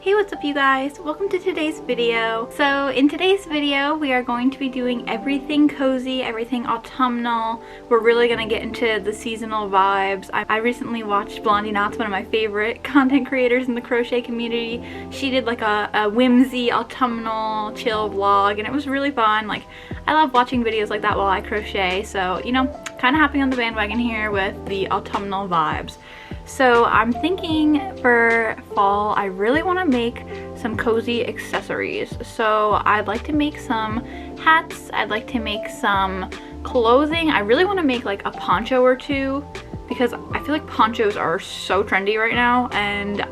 Hey, what's up you guys? Welcome to today's video. So in today's video we are going to be doing everything cozy, everything autumnal. We're really gonna get into the seasonal vibes. I recently watched Blondie Knots, one of my favorite content creators in the crochet community. She did like a whimsy autumnal chill vlog and it was really fun. Like, I love watching videos like that while I crochet, so you know, kind of hopping on the bandwagon here with the autumnal vibes. So I'm thinking for fall, I really want to make some cozy accessories. So I'd like to make some hats, I'd like to make some clothing. I really want to make like a poncho or two because I feel like ponchos are so trendy right now and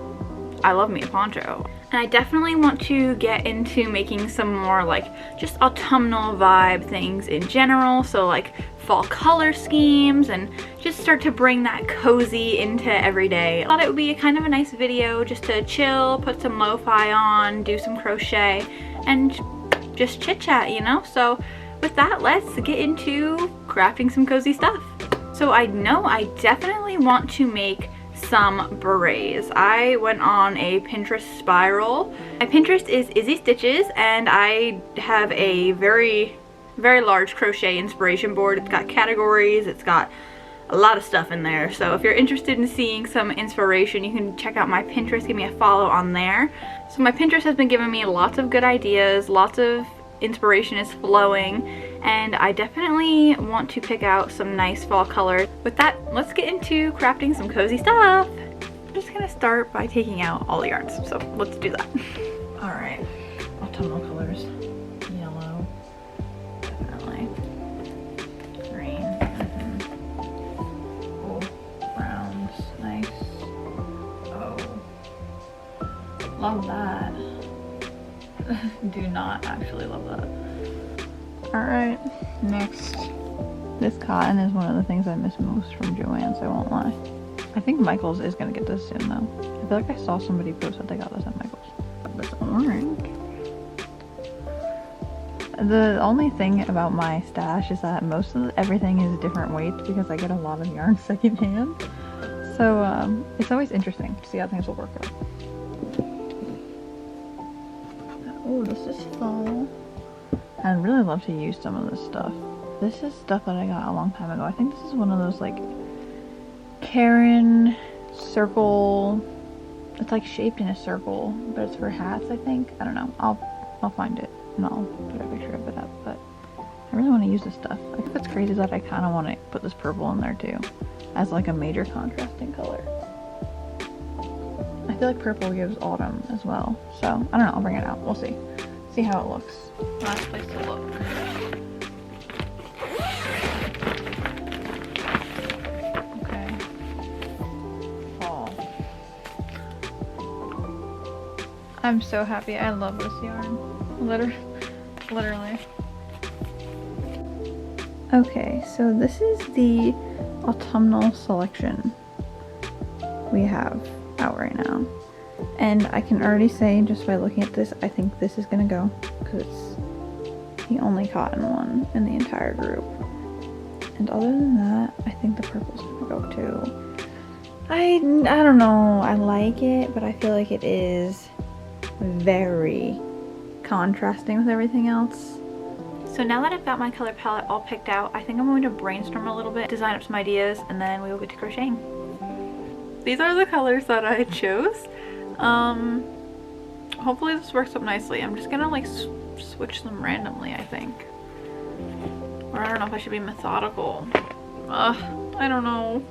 I love me a poncho. And I definitely want to get into making some more like just autumnal vibe things in general. So like fall color schemes and just start to bring that cozy into every day. I thought it would be a kind of a nice video just to chill, put some lo-fi on, do some crochet, and just chit chat, you know? So with that, let's get into crafting some cozy stuff. So I know I definitely want to make some berets. I went on a Pinterest spiral. My Pinterest is Izzy Stitches and I have a very large crochet inspiration board. It's got categories, it's got a lot of stuff in there. So if you're interested in seeing some inspiration, you can check out my Pinterest, give me a follow on there. So my Pinterest has been giving me lots of good ideas, lots of inspiration is flowing, and I definitely want to pick out some nice fall colors. With that, let's get into crafting some cozy stuff. I'm just gonna start by taking out all the yarns, so let's do that. All right, autumnal colors. Yellow, definitely. Green, oh, browns, nice. Oh, love that. Do not actually love that. Alright, next. This cotton is one of the things I miss most from Joann's, I won't lie. I think Michael's is gonna get this soon though. I feel like I saw somebody post that they got this at Michael's. This orange. The only thing about my stash is that most of everything is different weights because I get a lot of yarn secondhand. So it's always interesting to see how things will work out. Oh, this is fall. I'd really love to use some of this stuff. This is stuff that I got a long time ago. I think this is one of those like Karen circle. It's like shaped in a circle, but it's for hats, I think. I don't know. I'll find it and I'll put a picture of it up. But I really want to use this stuff. I think what's crazy is that I kind of want to put this purple in there too, as like a major contrasting color. I feel like purple gives autumn as well, so I don't know, I'll bring it out, we'll see. See how it looks. Last place to look. Okay. Fall. I'm so happy, I love this yarn. Literally. Okay, so this is the autumnal selection we have out right now, and I can already say just by looking at this I think this is gonna go because it's the only cotton one in the entire group, and other than that I think the purple's gonna go too. I don't know, I like it, but I feel like it is very contrasting with everything else. So now that I've got my color palette all picked out, I think I'm going to brainstorm a little bit, design up some ideas, and then we will get to crocheting. These are the colors that I chose. Hopefully this works up nicely. I'm just gonna like switch them randomly, I think. Or I don't know if I should be methodical. I don't know.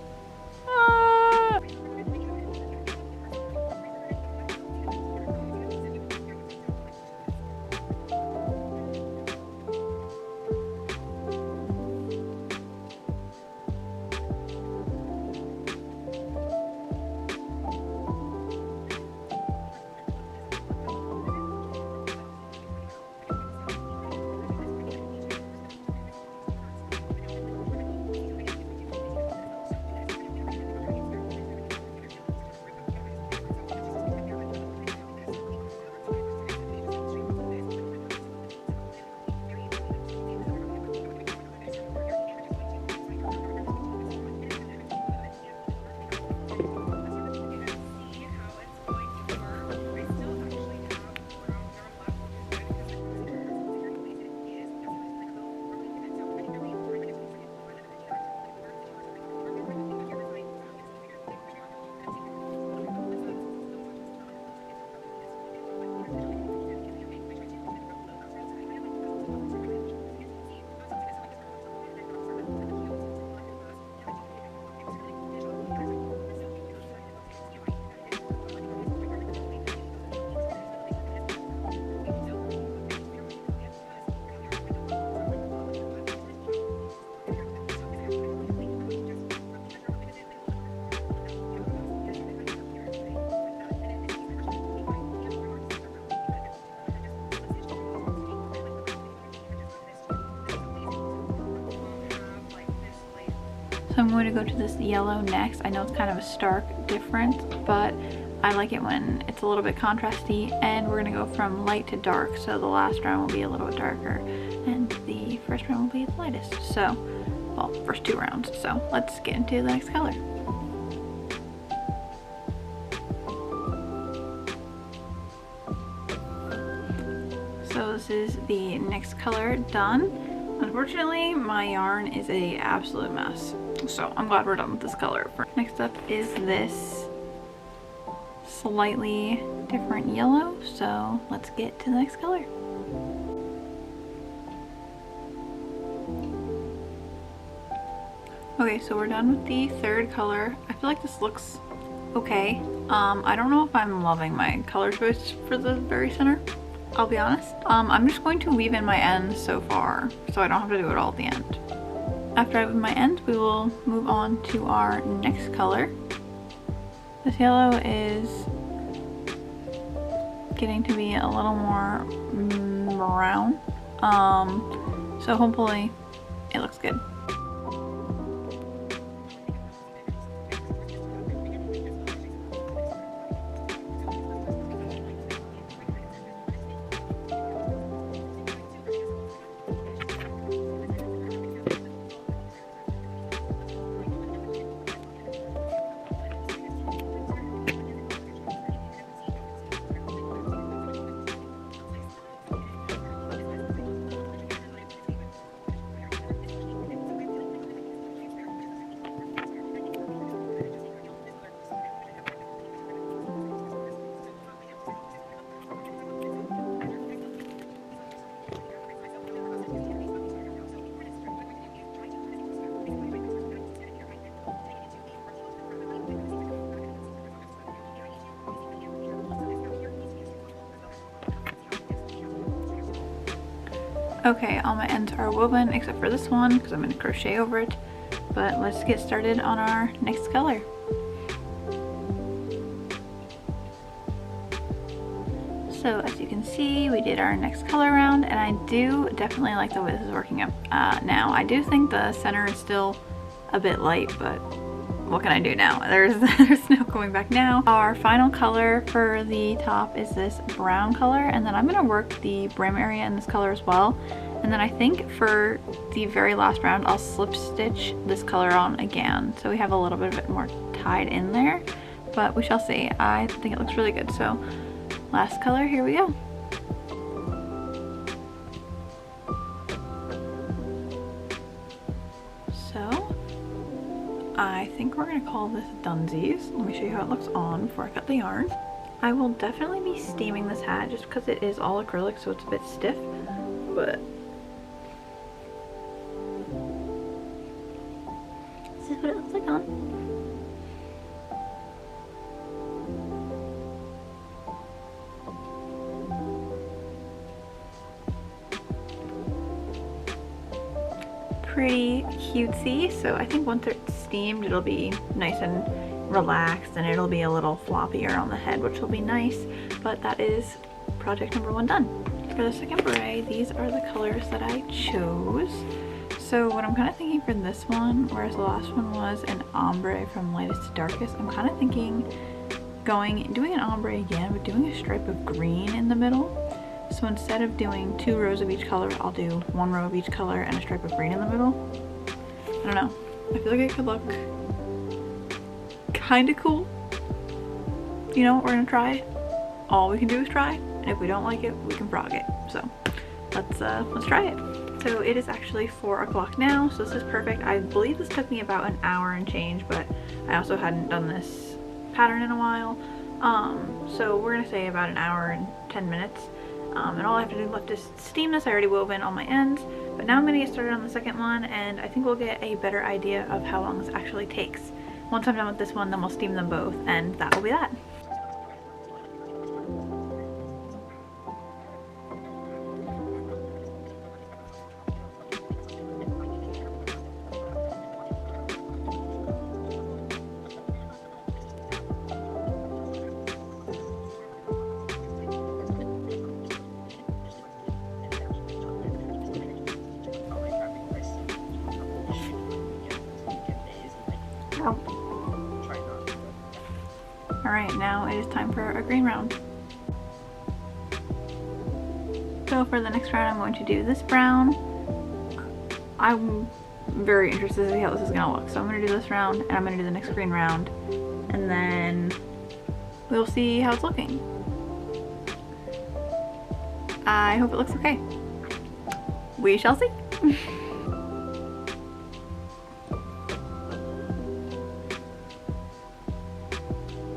going to go to this yellow next. I know it's kind of a stark difference, but I like it when it's a little bit contrasty, and we're gonna go from light to dark. So the last round will be a little bit darker and the first round will be the lightest. So, well, first 2 rounds. So let's get into the next color. So this is the next color done. Unfortunately, my yarn is a absolute mess. So I'm glad we're done with this color. Next up is this slightly different yellow, so let's get to the next color. Okay, so we're done with the third color. I feel like this looks okay. I don't know if I'm loving my color choice for the very center, I'll be honest. I'm just going to weave in my ends so far, so I don't have to do it all at the end. After I weave my ends, we will move on to our next color. This yellow is getting to be a little more brown, so hopefully it looks good. Okay, all my ends are woven except for this one because I'm going to crochet over it. But let's get started on our next color. So as you can see, we did our next color round, and I do definitely like the way this is working up now. I do think the center is still a bit light, but what can I do now? There's no going back now. Our final color for the top is this brown color, and then I'm gonna work the brim area in this color as well. And then I think for the very last round, I'll slip stitch this color on again. So we have a little bit of it more tied in there, but we shall see. I think it looks really good. So last color, here we go. So I think we're gonna call this Dunsies. Let me show you how it looks on before I cut the yarn. I will definitely be steaming this hat just because it is all acrylic, so it's a bit stiff, but this is what it looks like on. Pretty cutesy, so I think once it's steamed it'll be nice and relaxed and it'll be a little floppier on the head, which will be nice. But that is project number 1 done. For the second beret, these are the colors that I chose. So what I'm kind of thinking for this one, whereas the last one was an ombre from lightest to darkest, I'm kind of thinking doing an ombre again, but doing a stripe of green in the middle. So instead of doing 2 rows of each color, I'll do 1 row of each color and a stripe of green in the middle. I don't know. I feel like it could look kind of cool. You know what, we're gonna try it. All we can do is try, and if we don't like it, we can frog it. So let's try it. So it is actually 4 o'clock now, so this is perfect. I believe this took me about an hour and change, but I also hadn't done this pattern in a while. So we're gonna say about an hour and 10 minutes. And all I have to do left is steam this. I already wove in all my ends, but now I'm gonna get started on the second one, and I think we'll get a better idea of how long this actually takes. Once I'm done with this one, then we'll steam them both, and that will be that. Alright, now it is time for a green round. So for the next round I'm going to do this brown. I'm very interested to see how this is going to look. So I'm going to do this round and I'm going to do the next green round. And then we'll see how it's looking. I hope it looks okay. We shall see.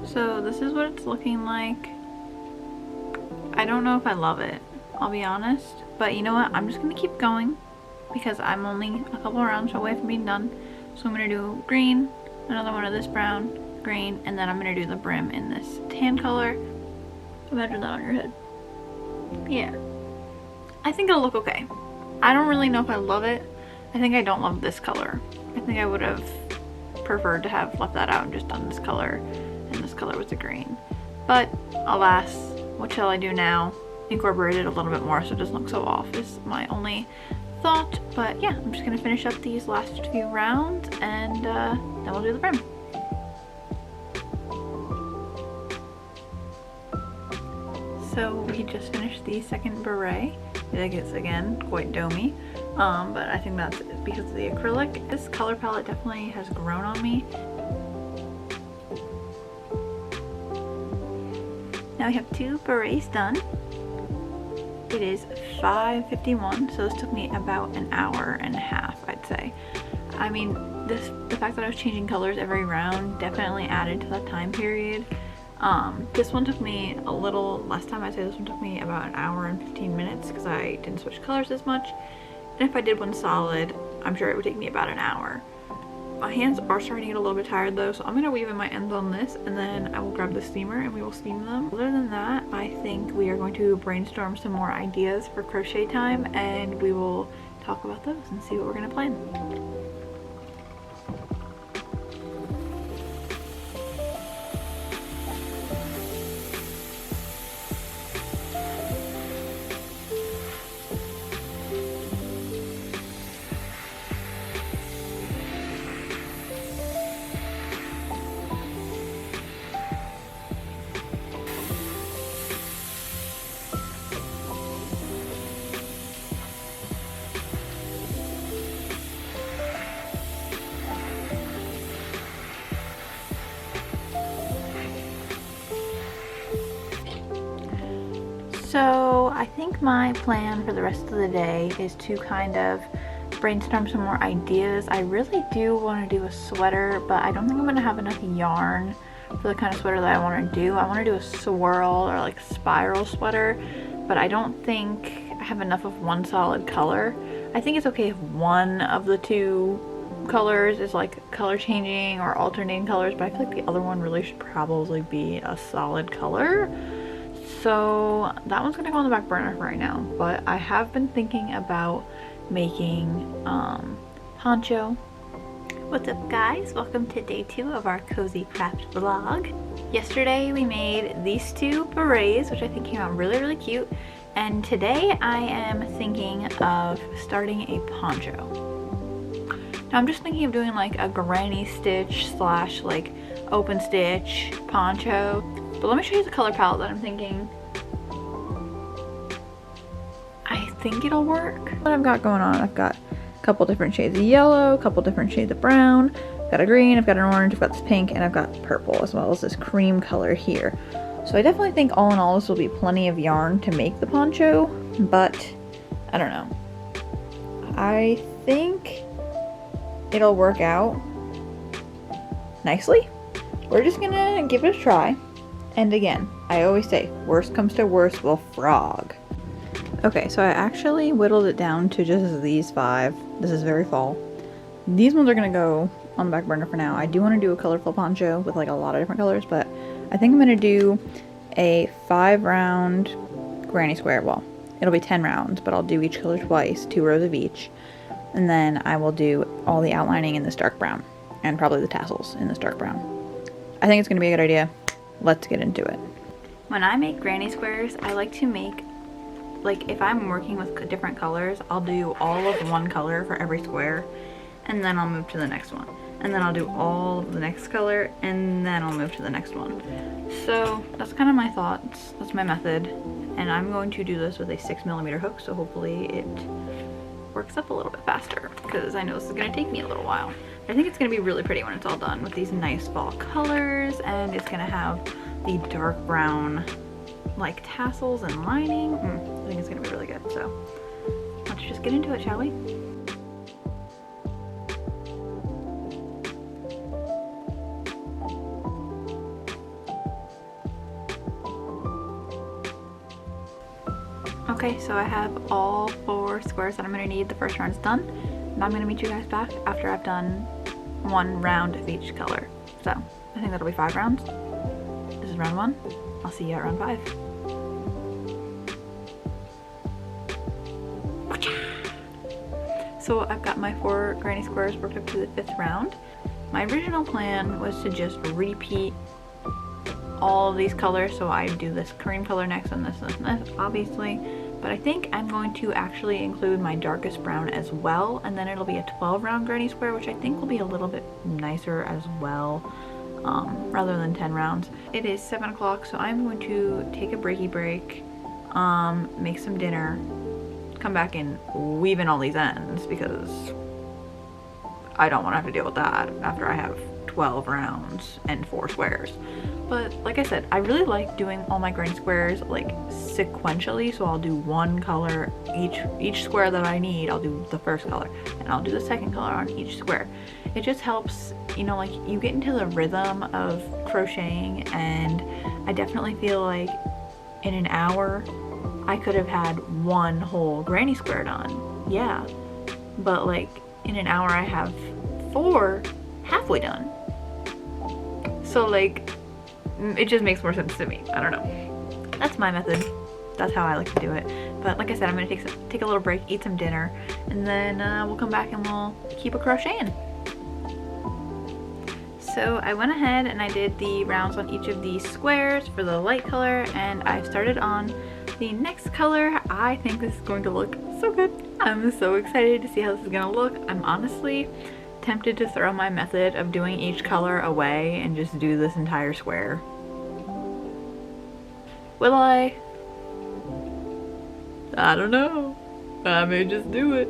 So this is what it's looking like. I don't know if I love it, I'll be honest. But you know what? I'm just going to keep going because I'm only a couple rounds away from being done. So I'm going to do green, another one of this brown, green, and then I'm going to do the brim in this tan color. Imagine that on your head. Yeah. I think it'll look okay. I don't really know if I love it. I think I don't love this color. I think I would have preferred to have left that out and just done this color, and this color was the green. But alas, what shall I do now? Incorporate it a little bit more so it doesn't look so off is my only thought. But yeah, I'm just gonna finish up these last few rounds and then we'll do the brim. So we just finished the second beret. I think it's again quite domey, but I think that's because of the acrylic. This color palette definitely has grown on me. Now we have 2 berets done. It is 5:51, so this took me about an hour and a half, I'd say. I mean, the fact that I was changing colors every round definitely added to that time period. This one took me a little less time. I'd say this one took me about an hour and 15 minutes because I didn't switch colors as much. And if I did one solid, I'm sure it would take me about an hour. My hands are starting to get a little bit tired though, so I'm going to weave in my ends on this and then I will grab the steamer and we will steam them. Other than that, I think we are going to brainstorm some more ideas for crochet time and we will talk about those and see what we're going to plan. So I think my plan for the rest of the day is to kind of brainstorm some more ideas. I really do want to do a sweater, but I don't think I'm going to have enough yarn for the kind of sweater that I want to do. I want to do a swirl or like spiral sweater, but I don't think I have enough of one solid color. I think it's okay if one of the 2 colors is like color changing or alternating colors, but I feel like the other one really should probably be a solid color. So that one's gonna go on the back burner for right now, but I have been thinking about making poncho. What's up guys? Welcome to day 2 of our cozy craft vlog. Yesterday we made these 2 berets, which I think came out really, really cute. And today I am thinking of starting a poncho. Now I'm just thinking of doing like a granny stitch slash like open stitch poncho. But let me show you the color palette that I'm thinking. I think it'll work. What I've got going on, I've got a couple different shades of yellow, a couple different shades of brown, I've got a green, I've got an orange, I've got this pink, and I've got purple as well as this cream color here. So I definitely think all in all this will be plenty of yarn to make the poncho, but I don't know. I think it'll work out nicely. We're just gonna give it a try. And again, I always say, worst comes to worst, we'll frog. Okay, so I actually whittled it down to just these 5. This is very fall. These ones are gonna go on the back burner for now. I do want to do a colorful poncho with like a lot of different colors, but I think I'm gonna do a 5 round granny square. Well, it'll be 10 rounds, but I'll do each color twice, 2 rows of each. And then I will do all the outlining in this dark brown and probably the tassels in this dark brown. I think it's gonna be a good idea. Let's get into it. When I make granny squares, I like to make, like if I'm working with different colors, I'll do all of one color for every square and then I'll move to the next one. and then I'll do all of the next color, and then I'll move to the next one. So that's kind of my thoughts, that's my method, and I'm going to do this with a 6mm hook, so hopefully it works up a little bit faster, because I know this is going to take me a little while. I think it's going to be really pretty when it's all done with these nice fall colors, and it's going to have the dark brown like tassels and lining. I think it's going to be really good, so let's just get into it, shall we? Okay, so I have all 4 squares that I'm going to need. The first round's done, and I'm going to meet you guys back after I've done 1 round of each color. So I think that'll be 5 rounds. This is round 1. I'll see you at round 5. So I've got my 4 granny squares worked up to the 5th round. My original plan was to just repeat all of these colors, so I do this cream color next and this and this, obviously, but I think I'm going to actually include my darkest brown as well, and then it'll be a 12 round granny square, which I think will be a little bit nicer as well, rather than 10 rounds. It is 7 o'clock, so I'm going to take a breaky break, make some dinner, come back and weave in all these ends, because I don't want to have to deal with that after I have 12 rounds and 4 squares. But like I said, I really like doing all my granny squares like sequentially, so I'll do 1 color each square that I need. I'll do the first color and I'll do the second color on each square. It just helps, you know, like you get into the rhythm of crocheting, and I definitely feel like in an hour I could have had 1 whole granny square done. Yeah, but like in an hour I have 4 halfway done. So like, it just makes more sense to me. I don't know. That's my method. That's how I like to do it. But like I said, I'm gonna take a little break, eat some dinner, and then we'll come back and we'll keep a crocheting. So I went ahead and I did the rounds on each of these squares for the light color, and I started on the next color. I think this is going to look so good. I'm so excited to see how this is gonna look. I'm honestly tempted to throw my method of doing each color away and just do this entire square. Will I? I don't know. I may just do it.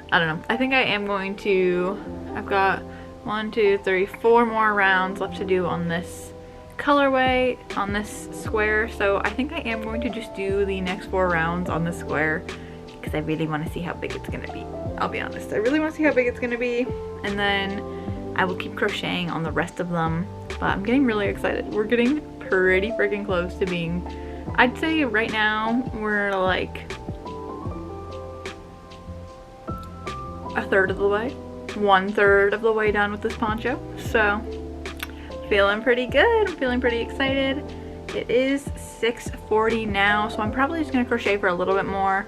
I don't know. I think I am going to. I've got 1, 2, 3, 4 more rounds left to do on this colorway, on this square, so I think I am going to just do the next 4 rounds on this square, because I really want to see how big it's gonna be. I'll be honest, I really want to see how big it's gonna be, and then I will keep crocheting on the rest of them. But I'm getting really excited. We're getting pretty freaking close to being, I'd say right now we're like a third of the way, 1/3 of the way done with this poncho. So feeling pretty good. I'm feeling pretty excited. It is 6:40 now, so I'm probably just gonna crochet for a little bit more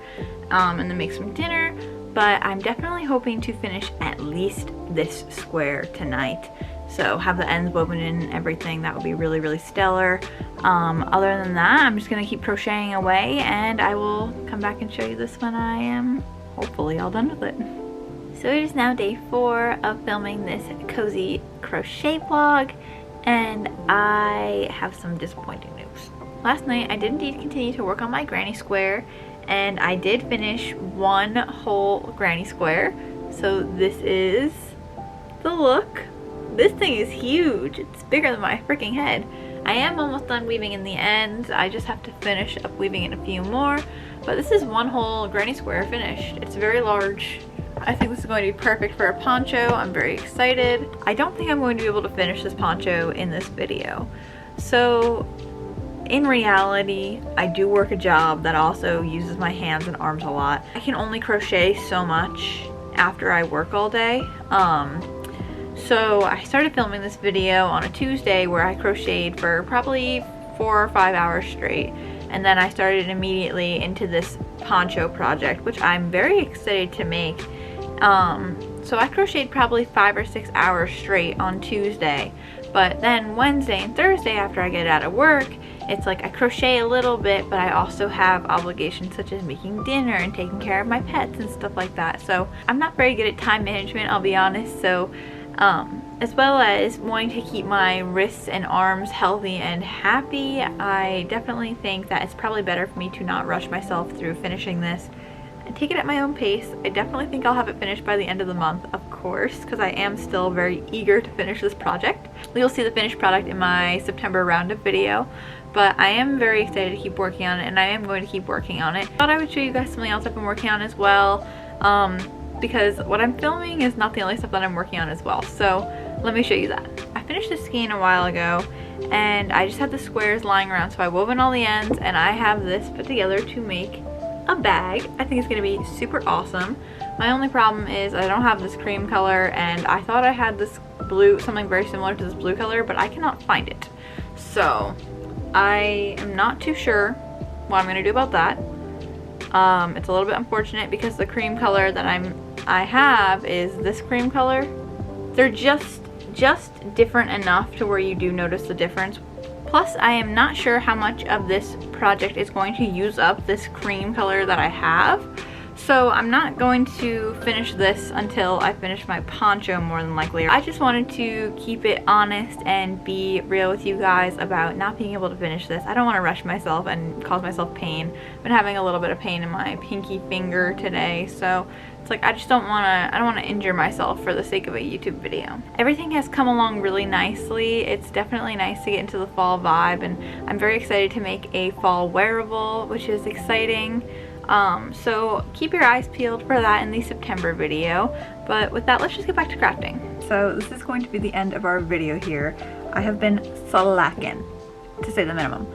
and then make some dinner. But I'm definitely hoping to finish at least this square tonight. So have the ends woven in and everything. That would be really, really stellar. Other than that, I'm just gonna keep crocheting away, and I will come back and show you this when I am hopefully all done with it. So it is now day 4 of filming this cozy crochet vlog, and I have some disappointing news. Last night I did indeed continue to work on my granny square, and I did finish 1 whole granny square. So this is the look. This thing is huge. It's bigger than my freaking head. I am almost done weaving in the ends. I just have to finish up weaving in a few more, but this is 1 whole granny square finished. It's very large. I think this is going to be perfect for a poncho. I'm very excited. I don't think I'm going to be able to finish this poncho in this video. So in reality, I do work a job that also uses my hands and arms a lot. I can only crochet so much after I work all day. So I started filming this video on a Tuesday where I crocheted for probably 4 or 5 hours straight. And then I started immediately into this poncho project, which I'm very excited to make. So I crocheted probably 5 or 6 hours straight on Tuesday. But then Wednesday and Thursday after I get out of work, it's like I crochet a little bit, but I also have obligations such as making dinner and taking care of my pets and stuff like that. So I'm not very good at time management, I'll be honest. So As well as wanting to keep my wrists and arms healthy and happy. I definitely think that it's probably better for me to not rush myself through finishing this and take it at my own pace. I definitely think I'll have it finished by the end of the month, of course, because I am still very eager to finish this project. You'll see the finished product in my September roundup video, but I am very excited to keep working on it, and I am going to keep working on it. I thought I would show you guys something else I've been working on as well, because what I'm filming is not the only stuff that I'm working on as well. So let me show you that. I finished this skein a while ago, and I just had the squares lying around, so I wove in all the ends, and I have this put together to make a bag. I think it's gonna be super awesome. My only problem is I don't have this cream color, and I thought I had this blue, something very similar to this blue color, but I cannot find it. So I am not too sure what I'm gonna do about that. It's a little bit unfortunate because the cream color that I have is this cream color. They're just different enough to where you do notice the difference. Plus, I am not sure how much of this project is going to use up this cream color that I have. So I'm not going to finish this until I finish my poncho, more than likely. I just wanted to keep it honest and be real with you guys about not being able to finish this. I don't want to rush myself and cause myself pain. I've been having a little bit of pain in my pinky finger today, so it's like I don't want to injure myself for the sake of a YouTube video. Everything has come along really nicely. It's definitely nice to get into the fall vibe, and I'm very excited to make a fall wearable, which is exciting. So keep your eyes peeled for that in the September video. But with that, let's just get back to crafting. So this is going to be the end of our video here. I have been slacking, to say the minimum.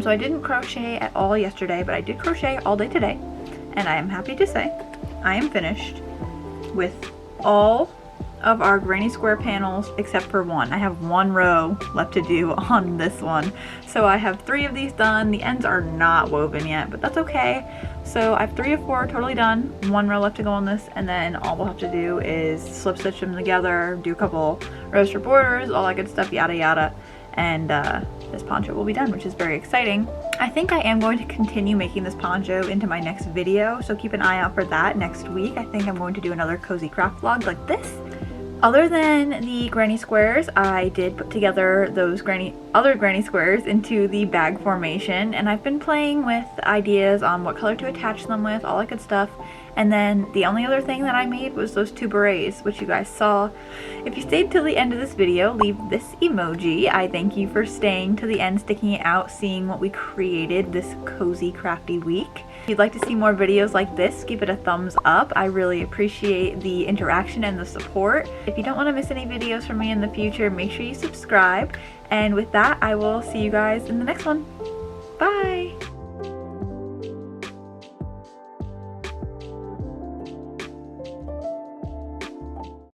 So I didn't crochet at all yesterday, but I did crochet all day today. And I am happy to say I am finished with all of our granny square panels except for one. I have one row left to do on this one. So I have 3 of these done. The ends are not woven yet, but that's okay. So I have 3 of 4 totally done. 1 row left to go on this, and then all we'll have to do is slip stitch them together, do a couple rows for borders, all that good stuff, yada yada. And this poncho will be done, which is very exciting. I think I am going to continue making this poncho into my next video, so keep an eye out for that next week. I think I'm going to do another cozy craft vlog like this. Other than the granny squares, I did put together those other granny squares into the bag formation, and I've been playing with ideas on what color to attach them with, all that good stuff. And then the only other thing that I made was those 2 berets, which you guys saw. If you stayed till the end of this video, leave this emoji. I thank you for staying to the end, sticking it out, seeing what we created this cozy crafty week. If you'd like to see more videos like this, give it a thumbs up. I really appreciate the interaction and the support. If you don't want to miss any videos from me in the future, make sure you subscribe. And with that, I will see you guys in the next one. Bye!